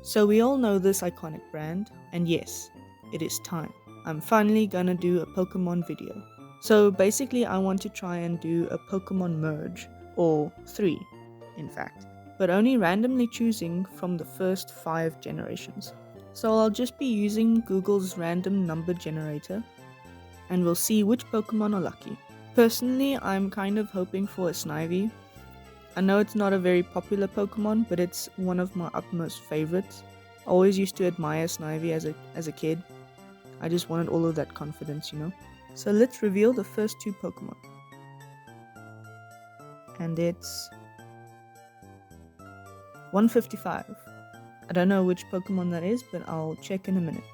So we all know this iconic brand, and yes, it is time. I'm finally gonna do a Pokemon video. So basically I want to try and do a Pokemon merge, or 3 in fact, but only randomly choosing from the first 5 generations. So I'll just be using Google's random number generator, and we'll see which Pokemon are lucky. Personally, I'm kind of hoping for a Snivy. I know it's not a very popular Pokemon, but it's one of my utmost favorites. I always used to admire Snivy as a kid. I just wanted all of that confidence, you know? So let's reveal the first 2 Pokemon. And it's 155. I don't know which Pokemon that is, but I'll check in a minute.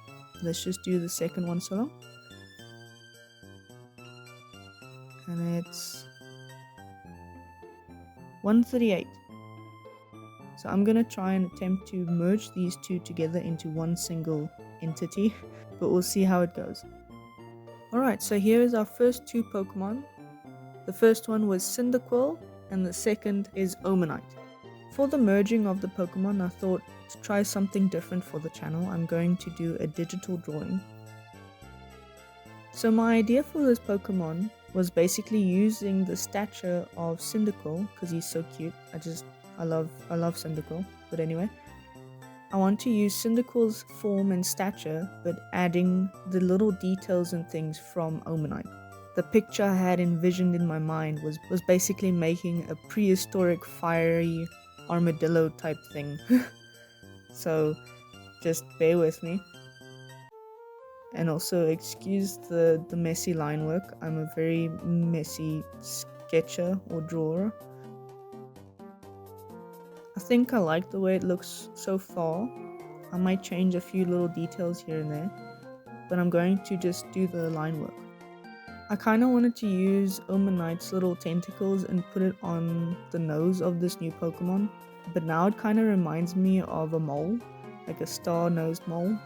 Let's just do the second one solo. And it's 138. So I'm gonna try and attempt to merge these two together into one single entity, but we'll see how it goes. Alright, so here is our first 2 Pokemon. The first one was Cyndaquil, and the second is Omanite. For the merging of the Pokemon, I thought to try something different for the channel. I'm going to do a digital drawing. So my idea for this Pokemon was basically using the stature of Cyndaquil, because he's so cute. I love Cyndaquil. But anyway, I want to use Cyndaquil's form and stature, but adding the little details and things from Omanite. The picture I had envisioned in my mind was basically making a prehistoric fiery armadillo type thing. So just bear with me. And also excuse the messy line work. I'm a very messy sketcher or drawer. I think I like the way it looks so far. I might change a few little details here and there, but I'm going to just do the line work. I kind of wanted to use Omanite's little tentacles and put it on the nose of this new Pokemon, but now it kind of reminds me of a mole, like a star-nosed mole.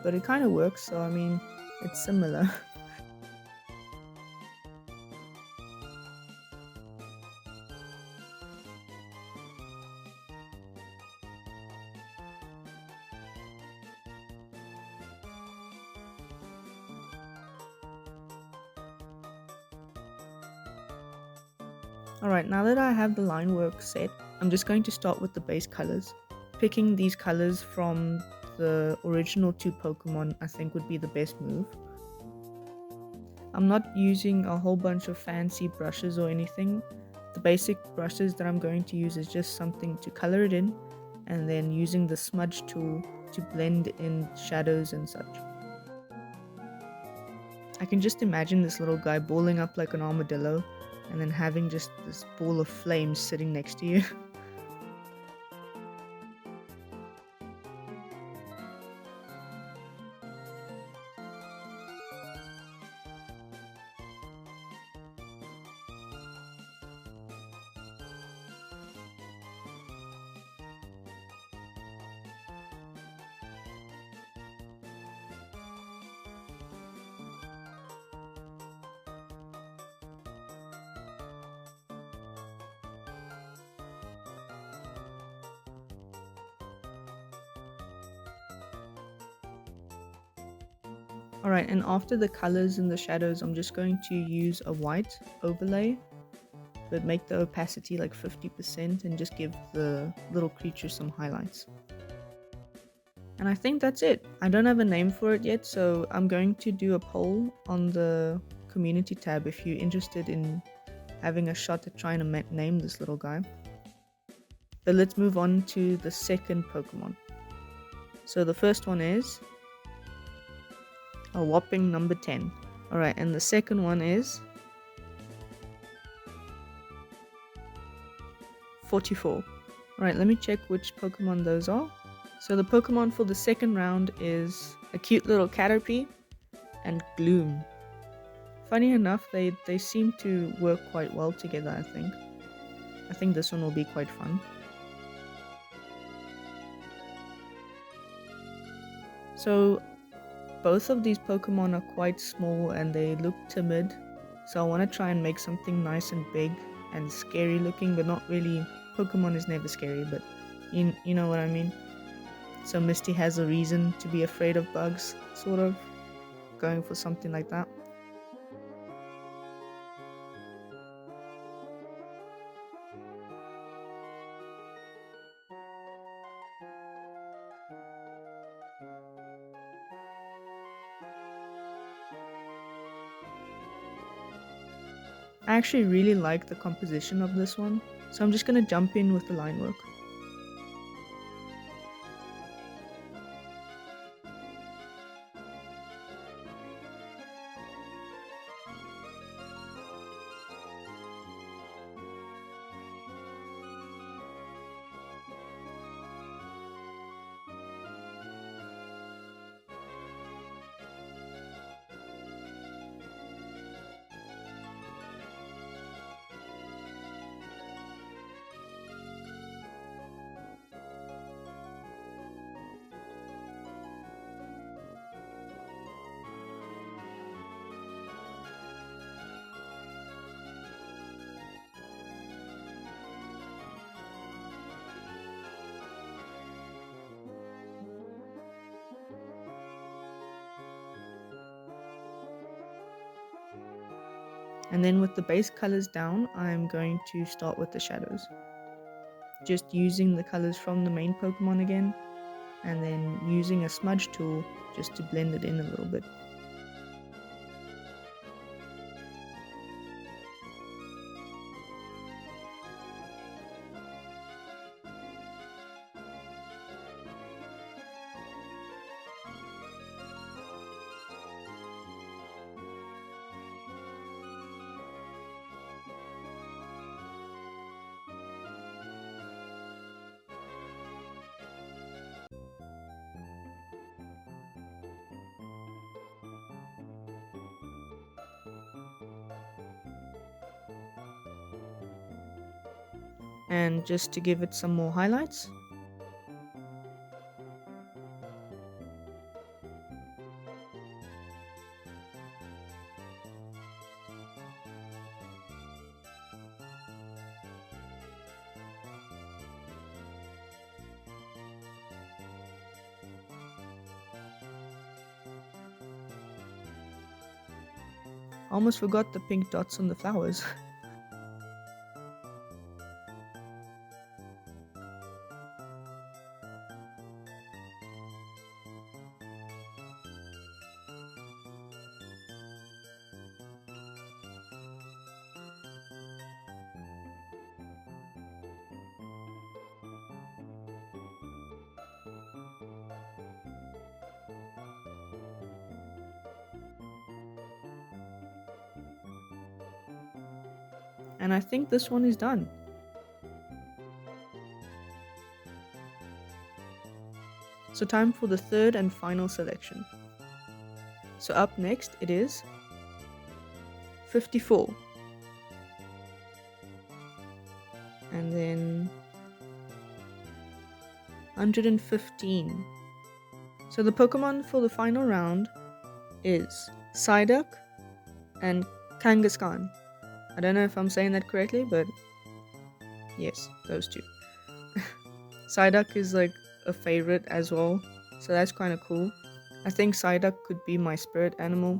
But it kind of works, so I mean, it's similar. Alright, now that I have the line work set, I'm just going to start with the base colors. Picking these colors from the original 2 Pokemon I think would be the best move. I'm not using a whole bunch of fancy brushes or anything. The basic brushes that I'm going to use is just something to color it in, and then using the smudge tool to blend in shadows and such. I can just imagine this little guy balling up like an armadillo, and then having just this ball of flames sitting next to you. Alright, and after the colors and the shadows, I'm just going to use a white overlay, but make the opacity like 50% and just give the little creature some highlights. And I think that's it. I don't have a name for it yet, so I'm going to do a poll on the community tab if you're interested in having a shot at trying to name this little guy. But let's move on to the second Pokemon. So the first one is a whopping number 10. Alright, and the second one is 44. Alright, let me check which Pokemon those are. So the Pokemon for the second round is a cute little Caterpie and Gloom. Funny enough, they seem to work quite well together, I think. I think this one will be quite fun. So both of these Pokemon are quite small and they look timid, so I want to try and make something nice and big and scary looking, but not really. Pokemon is never scary, but you know what I mean. So Misty has a reason to be afraid of bugs, sort of. Going for something like that. I actually really like the composition of this one, so I'm just gonna jump in with the line work. And then with the base colors down, I'm going to start with the shadows. Just using the colors from the main Pokemon again, and then using a smudge tool just to blend it in a little bit. And just to give it some more highlights, almost forgot the pink dots on the flowers. And I think this one is done. So time for the third and final selection. So up next it is 54. And then 115. So the Pokemon for the final round is Psyduck and Kangaskhan. I don't know if I'm saying that correctly, but yes, those two. Psyduck is like a favorite as well, so that's kind of cool. I think Psyduck could be my spirit animal.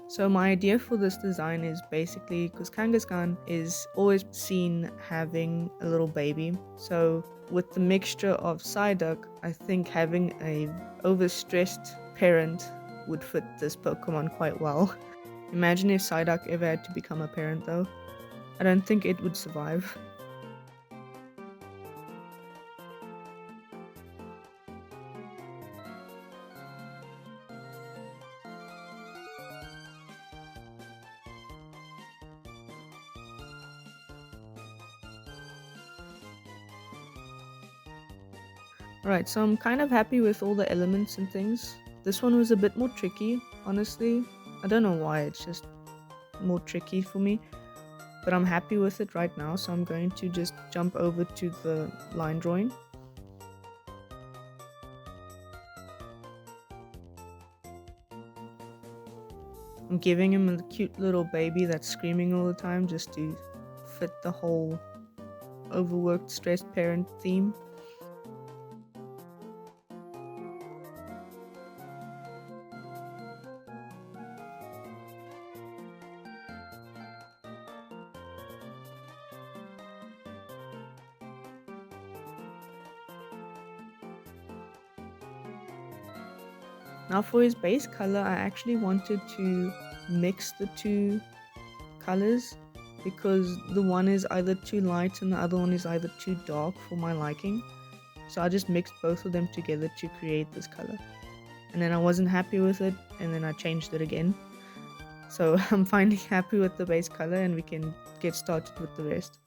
So my idea for this design is basically because Kangaskhan is always seen having a little baby. So with the mixture of Psyduck, I think having a overstressed parent would fit this Pokemon quite well. Imagine if Psyduck ever had to become a parent though. I don't think it would survive. Alright, so I'm kind of happy with all the elements and things. This one was a bit more tricky, honestly. I don't know why, it's just more tricky for me. But I'm happy with it right now, so I'm going to just jump over to the line drawing. I'm giving him a cute little baby that's screaming all the time just to fit the whole overworked, stressed parent theme. Now for his base color, I actually wanted to mix the two colors because the one is either too light and the other one is either too dark for my liking. So I just mixed both of them together to create this color. And then I wasn't happy with it, and then I changed it again. So I'm finally happy with the base color and we can get started with the rest.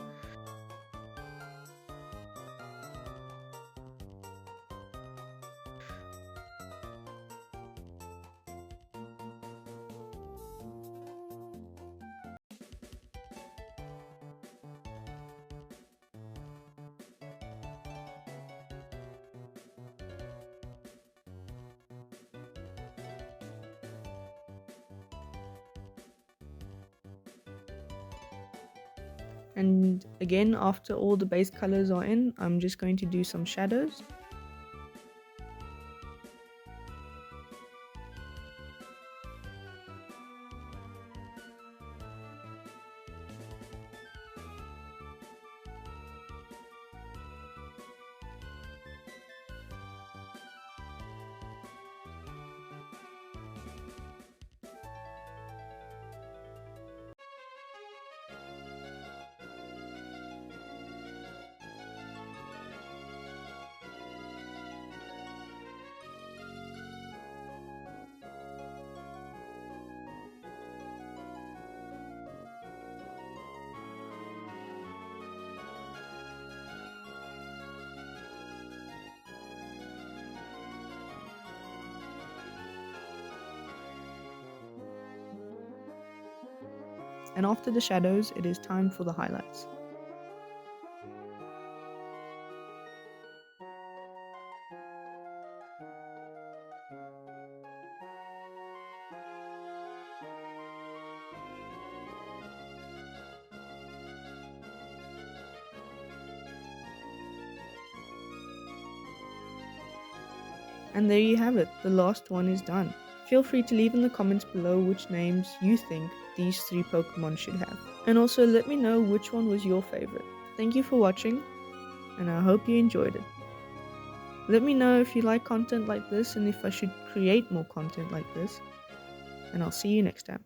And again, after all the base colors are in, I'm just going to do some shadows. And after the shadows, it is time for the highlights. And there you have it, the last one is done. Feel free to leave in the comments below which names you think these 3 Pokemon should have. And also let me know which one was your favorite. Thank you for watching, and I hope you enjoyed it. Let me know if you like content like this and if I should create more content like this, and I'll see you next time.